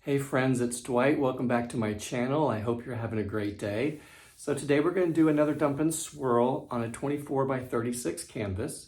Hey friends, it's Dwight. Welcome back to my channel. I hope you're having a great day. So today we're going to do another dump and swirl on a 24 by 36 canvas.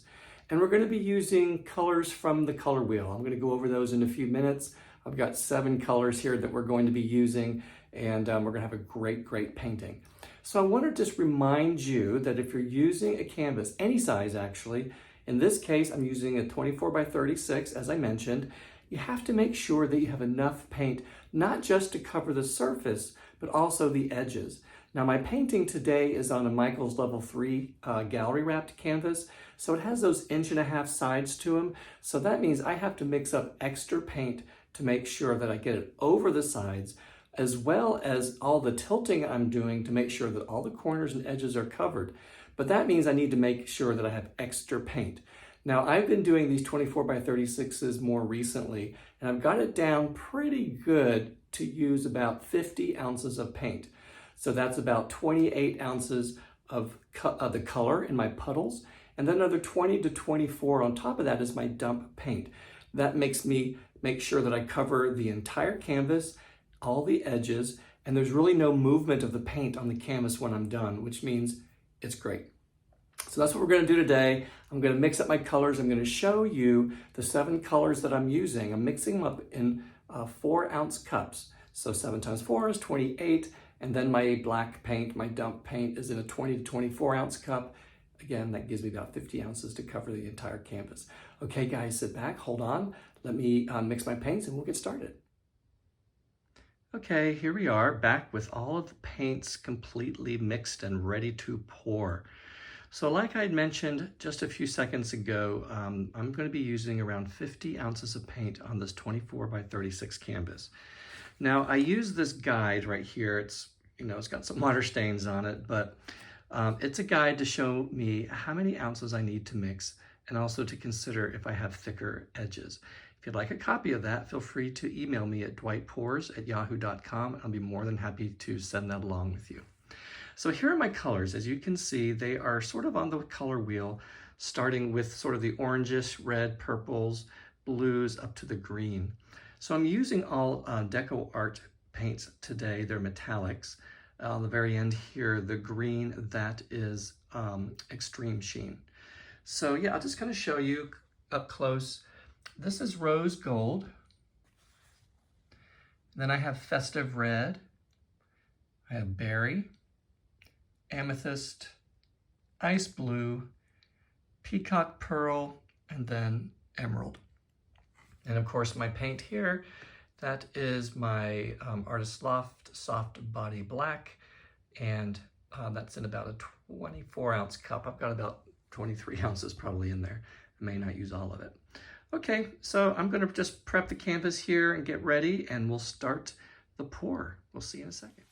And we're going to be using colors from the color wheel. I'm going to go over those in a few minutes. I've got 7 colors here that we're going to be using, and we're going to have a great painting. So I want to just remind you that if you're using a canvas, any size actually, in this case I'm using a 24 by 36 as I mentioned, you have to make sure that you have enough paint, not just to cover the surface, but also the edges. Now my painting today is on a Michaels Level 3 gallery wrapped canvas, so it has those 1.5 inch sides to them. So that means I have to mix up extra paint to make sure that I get it over the sides, as well as all the tilting I'm doing to make sure that all the corners and edges are covered. But that means I need to make sure that I have extra paint. Now I've been doing these 24 by 36s more recently, and I've got it down pretty good to use about 50 ounces of paint. So that's about 28 ounces of the color in my puddles, and then another 20 to 24 on top of that is my dump paint. That makes me make sure that I cover the entire canvas, all the edges, and there's really no movement of the paint on the canvas when I'm done, which means it's great. So that's what we're going to do today. I'm going to mix up my colors. I'm going to show you the 7 colors that I'm using. I'm mixing them up in 4-ounce cups. So 7 times 4 is 28. And then my black paint, my dump paint, is in a 20 to 24-ounce cup. Again, that gives me about 50 ounces to cover the entire canvas. Okay, guys, sit back, hold on. Let me mix my paints and we'll get started. Okay, here we are, back with all of the paints completely mixed and ready to pour. So like I mentioned just a few seconds ago, I'm going to be using around 50 ounces of paint on this 24 by 36 canvas. Now I use this guide right here. It's got some water stains on it, but it's a guide to show me how many ounces I need to mix and also to consider if I have thicker edges. If you'd like a copy of that, feel free to email me at dwightpours@yahoo.com. I'll be more than happy to send that along with you. So here are my colors. As you can see, they are sort of on the color wheel, starting with sort of the orangish, red, purples, blues, up to the green. So I'm using all DecoArts paints today. They're metallics. On the very end here, the green, that is Extreme Sheen. So yeah, I'll just kind of show you up close. This is Rose Gold. Then I have Festive Red. I have Berry, Amethyst, Ice Blue, Peacock Pearl, and then Emerald. And of course my paint here, that is my Artist Loft Soft Body Black, and that's in about a 24-ounce cup. I've got about 23 ounces probably in there. I may not use all of it. Okay, so I'm gonna just prep the canvas here and get ready, and we'll start the pour. We'll see you in a second.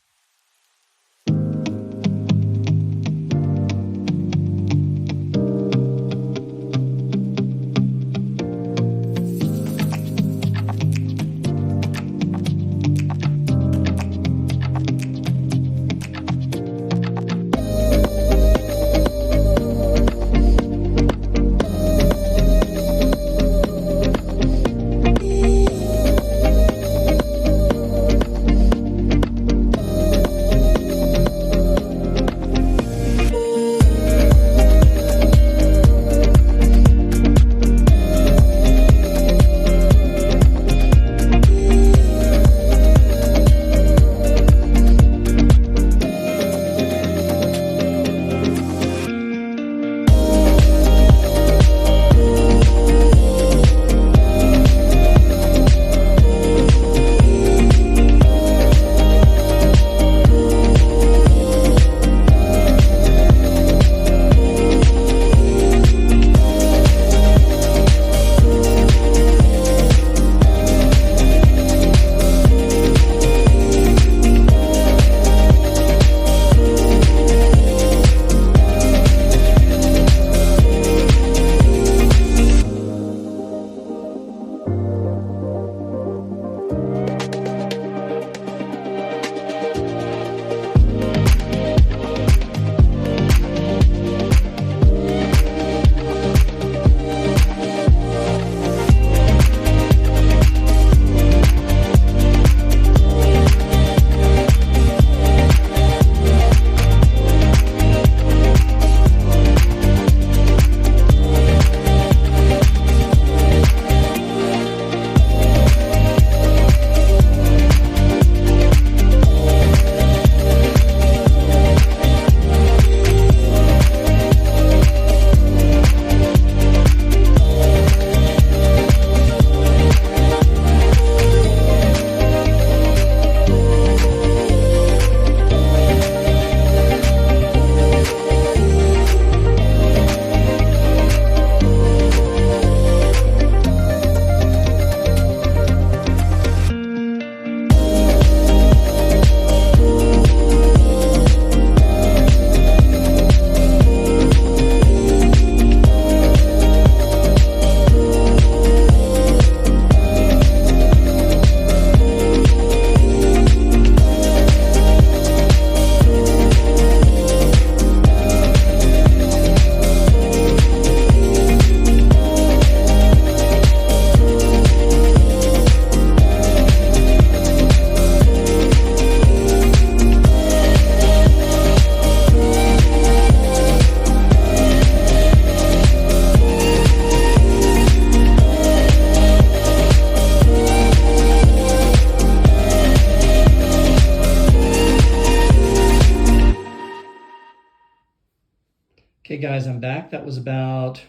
Okay guys, I'm back. That was about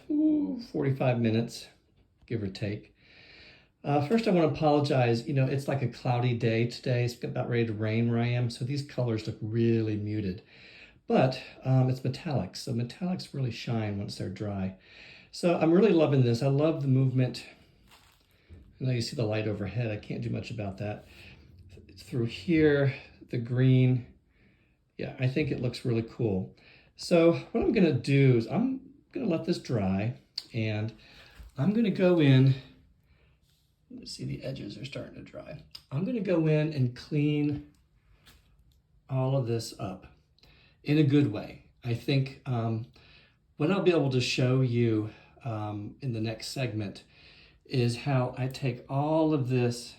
45 minutes, give or take. First I want to apologize. You know, it's like a cloudy day today. It's about ready to rain where I am, so these colors look really muted. But it's metallic, so metallics really shine once they're dry. So I'm really loving this. I love the movement. I know you see the light overhead. I can't do much about that. Through here, the green. Yeah, I think it looks really cool. So what I'm gonna do is I'm gonna let this dry, and I'm gonna go in. Let's see, the edges are starting to dry. I'm gonna go in and clean all of this up in a good way. I think what I'll be able to show you in the next segment is how I take all of this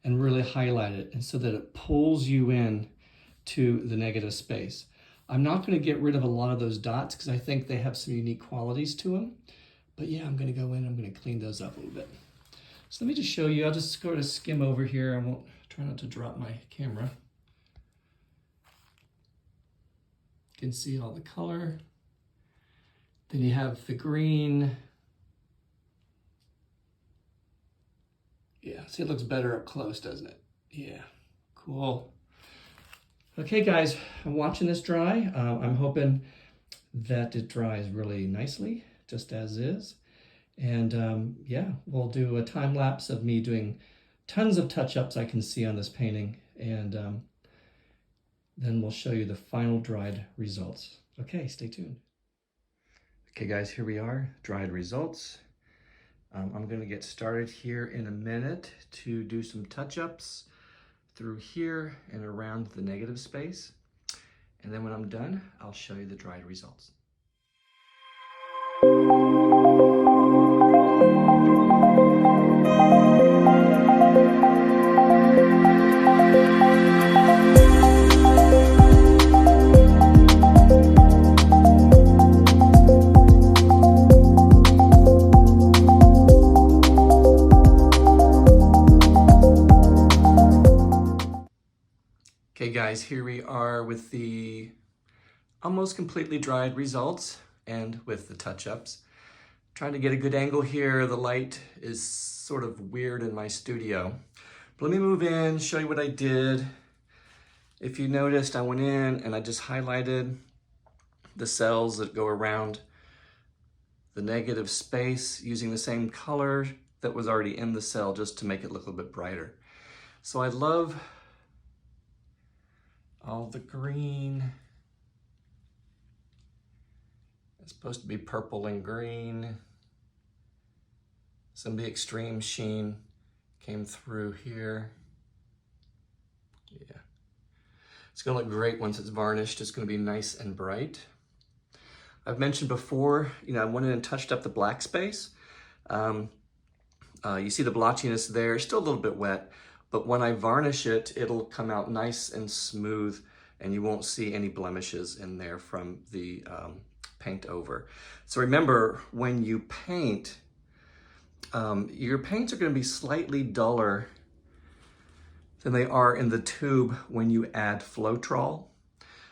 and really highlight it, and so that it pulls you in to the negative space. I'm not going to get rid of a lot of those dots because I think they have some unique qualities to them. But yeah, I'm going to go in, I'm going to clean those up a little bit. So let me just show you. I'll just go to skim over here. I won't try not to drop my camera. You can see all the color. Then you have the green. Yeah, see, it looks better up close, doesn't it? Yeah, cool. Okay guys, I'm watching this dry. I'm hoping that it dries really nicely, just as is. And yeah, we'll do a time lapse of me doing tons of touch-ups I can see on this painting. And then we'll show you the final dried results. Okay, stay tuned. Okay guys, here we are, dried results. I'm gonna get started here in a minute to do some touch-ups through here and around the negative space. And then when I'm done, I'll show you the dried results. Okay guys, here we are with the almost completely dried results and with the touch-ups. Trying to get a good angle here. The light is sort of weird in my studio. But let me move in, show you what I did. If you noticed, I went in and I just highlighted the cells that go around the negative space using the same color that was already in the cell just to make it look a little bit brighter. So I love all the green. It's supposed to be purple and green. Some of the extreme sheen came through here. Yeah. It's gonna look great once it's varnished. It's gonna be nice and bright. I've mentioned before, you know, I went in and touched up the black space. You see the blotchiness there, it's still a little bit wet, but when I varnish it, it'll come out nice and smooth and you won't see any blemishes in there from the paint over. So remember, when you paint, your paints are going to be slightly duller than they are in the tube when you add Floetrol.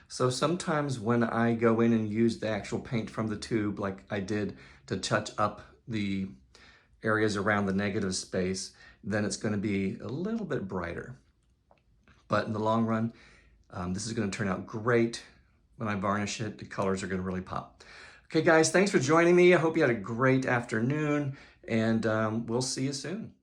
So sometimes when I go in and use the actual paint from the tube, like I did to touch up the areas around the negative space, then it's going to be a little bit brighter. But in the long run, this is going to turn out great. When I varnish it, the colors are going to really pop. Okay guys, thanks for joining me. I hope you had a great afternoon, and we'll see you soon.